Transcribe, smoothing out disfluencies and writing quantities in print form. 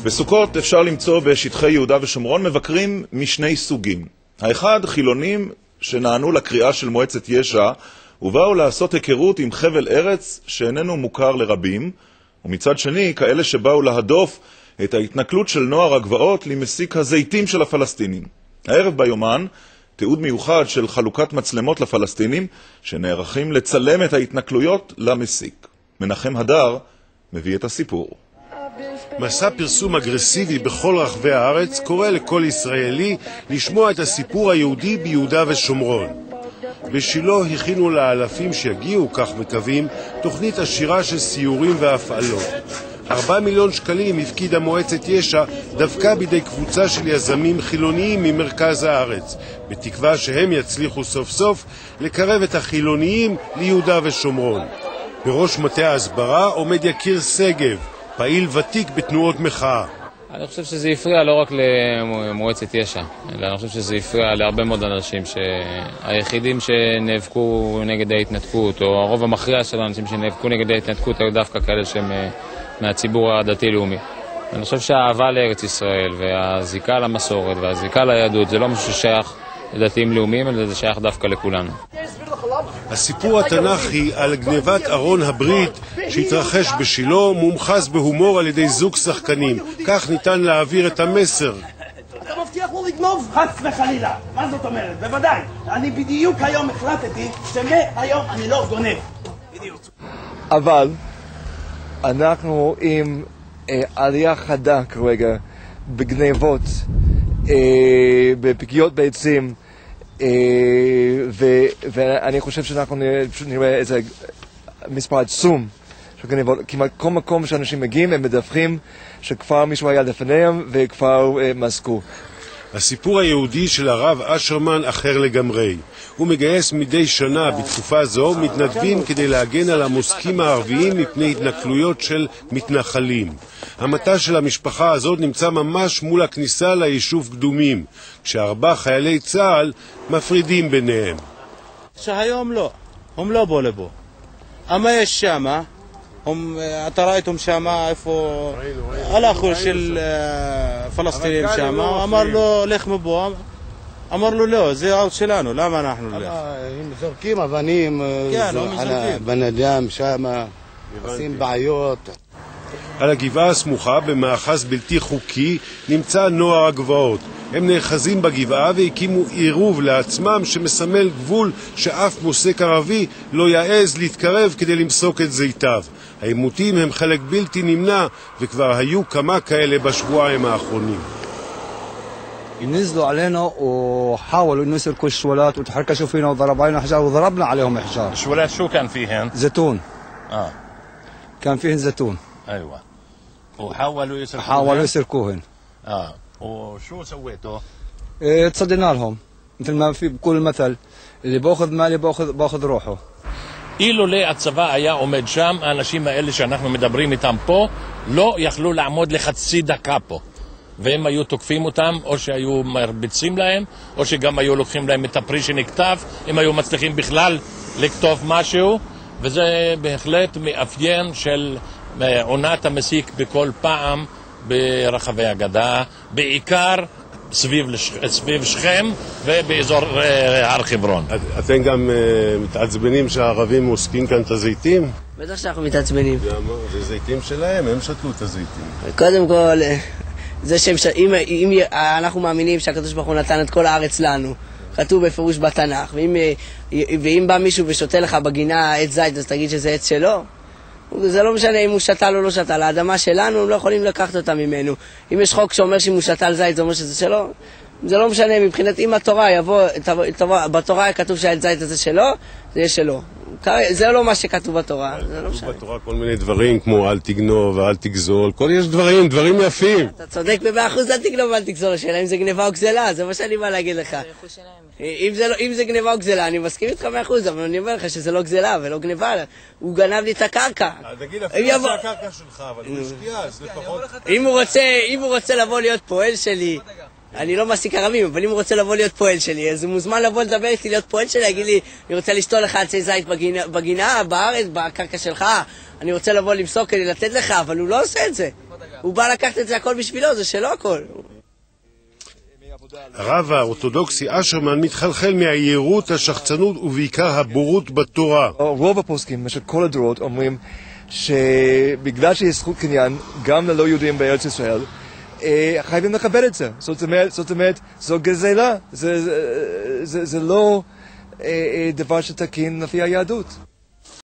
בסוכות אפשר למצוא בשטחי יהודה ושומרון מבקרים משני סוגים. האחד, חילונים שנענו לקריאה של מועצת יש"ע ובאו לעשות היכרות עם חבל ארץ שאיננו מוכר לרבים, ומצד שני, כאלה שבאו להדוף את ההתנכלות של נוער הגבעות למסיק הזיתים של הפלסטינים. הערב ביומן, תיעוד מיוחד של חלוקת מצלמות לפלסטינים שנערכים לצלם את ההתנכלויות למסיק. מנחם הדר מביא את הסיפור. מסע פרסום אגרסיבי בכל רחבי הארץ קורא לכל ישראלי לשמוע את הסיפור היהודי ביהודה ושומרון. בשילה הכינו לאלפים שיגיעו, כך מקווים, תוכנית עשירה של סיורים והפעלות. 4 מיליון שקלים הפקידה מועצת יש"ע דווקא בידי קבוצה של יזמים חילוניים ממרכז הארץ, בתקווה שהם יצליחו סוף סוף לקרב את החילוניים ליהודה ושומרון. בראש מטה ההסברה עומד יקיר סגב, פעיל ותיק בתנועות מחאה. אני חושב שזה יפריע לא רק למועצת יש"ע, אלא אני חושב שזה יפריע להרבה מאוד אנשים שהיחידים שנאבקו נגד ההתנתקות, או הרוב המכריע של האנשים שנאבקו נגד ההתנתקות, היו דווקא כאלה שהם מהציבור הדתי-לאומי. אני חושב שהאהבה לארץ ישראל והזיקה למסורת והזיקה ליהדות זה לא משהו ששייך לדתיים לאומיים, אלא זה שייך דווקא לכולנו. הסיפור התנ"כי על גנבת ארון הברית שהתרחש בשילה מומחז בהומור על ידי זוג שחקנים. כך ניתן להעביר את המסר. אתה מבטיח לו לגנוב? חס וחלילה. מה זאת אומרת? בוודאי. אני בדיוק היום החלטתי שמהיום אני לא גונב. בדיוק. אבל אנחנו עם עלייה חדה כרגע בגנבות, בפגיעות ביצים, ואני חושב שאנחנו נראה איזה מספר עצום של גנבות. כמעט כל מקום שאנשים מגיעים הם מדווחים שכבר מישהו היה לפניהם וכבר מסקו. הסיפור היהודי של הרב אשרמן אחר לגמרי. הוא מגייס מדי שנה בתקופה זו מתנדבים כדי להגן על המוסקים הערביים מפני התנכלויות של מתנחלים. המטה של המשפחה הזאת נמצא ממש מול הכניסה ליישוב קדומים, כש4 חיילי צה"ל מפרידים ביניהם. שהיום לא, הם לא בוא לבוא. אבל יש שמה, אתה ראיתם שמה איפה הלכו של פלסטינים שמה, אמר לו לך מבוא, אמר לו לא, זה עוד שלנו, למה אנחנו לא? הם זורקים אבנים על הבן אדם שמה, עושים בעיות. על הגבעה הסמוכה במאחז בלתי חוקי נמצא נוער הגבעות. הם נאחזים בגבעה והקימו עירוב לעצמם שמסמל גבול שאף מוסק ערבי לא יעז להתקרב כדי למסוק את זיתיו. העימותים הם חלק בלתי נמנע וכבר היו כמה כאלה בשבועיים האחרונים. نزلوا علينا وحاولوا انه يسرقوا الشوالات وتحركشوا فينا وضربوا علينا حجار وضربنا عليهم حجار. الشوالات شو كان فيهن؟ زيتون. كان فيهن زيتون. ايوه. وحاولوا يسرقوهن. وشو سويتوا؟ تصدينا لهم مثل ما في بقول المثل اللي باخذ مالي باخذ روحه. אילולא הצבא היה עומד שם, האנשים האלה שאנחנו מדברים איתם פה לא יכלו לעמוד לחצי דקה פה. והם היו תוקפים אותם, או שהיו מרביצים להם, או שגם היו לוקחים להם את הפרי שנכתב, הם היו מצליחים בכלל לכתוב משהו, וזה בהחלט מאפיין של עונת המסיק בכל פעם ברחבי הגדה, בעיקר סביב שכם ובאזור הר חברון. אתם גם מתעצבנים שהערבים מוסקים כאן את הזיתים? בטח שאנחנו מתעצבנים. זה זיתים שלהם, הם שתלו את הזיתים. קודם כל, זה אם אנחנו מאמינים שהקדוש ברוך הוא נתן את כל הארץ לנו, כתוב בפירוש בתנ"ך, ואם בא מישהו ושותה לך בגינה עץ זית, אז תגיד שזה עץ שלו. זה לא משנה אם הוא שתל או לא שתל, האדמה שלנו, הם לא יכולים לקחת אותה ממנו. אם יש חוק שאומר שאם הוא שתל זית, זה אומר שזה שלו. זה לא משנה, מבחינת אם התורה בתורה כתוב שהעץ זית הזה שלו, זה יהיה שלו. זה לא מה שכתוב בתורה, זה לא משנה. בתורה כל מיני דברים כמו אל תגנוב ואל תגזול, יש דברים יפים. אתה צודק ב100% אל תגנוב ואל תגזול, השאלה אם זה גניבה או גזלה, זה מה שאני בא להגיד לך. אם זה גניבה או גזלה, אני מסכים איתך 100%, אבל אני אומר לך שזה לא גזלה ולא גניבה, הוא גנב לי את הקרקע. תגיד אפילו זה הקרקע שלך, אבל הוא השקיע, אז לפחות... אם הוא רוצה לבוא להיות פועל שלי, אני לא מעסיק ערבים, אבל אם הוא רוצה לבוא להיות פועל שלי, אז הוא מוזמן לבוא לדבר איתי להיות פועל שלי, להגיד לי, אני רוצה לשתול לך עצי זית בגינה, בארץ, בקרקע שלך, אני רוצה לבוא למסוק כדי לתת לך, אבל הוא לא עושה את זה. הוא בא לקחת את זה הכל בשבילו, זה שלו הכל. הרב האורתודוקסי אשרמן מתחלחל מהיהירות, השחצנות ובעיקר הבורות בתורה. רוב הפוסקים במשך כל הדורות אומרים שבגלל שיש זכות קניין גם ללא יהודים בארץ ישראל, חייבים לכבד את זה. זאת אומרת, זו גזלה, זה לא דבר שתקין לפי היהדות.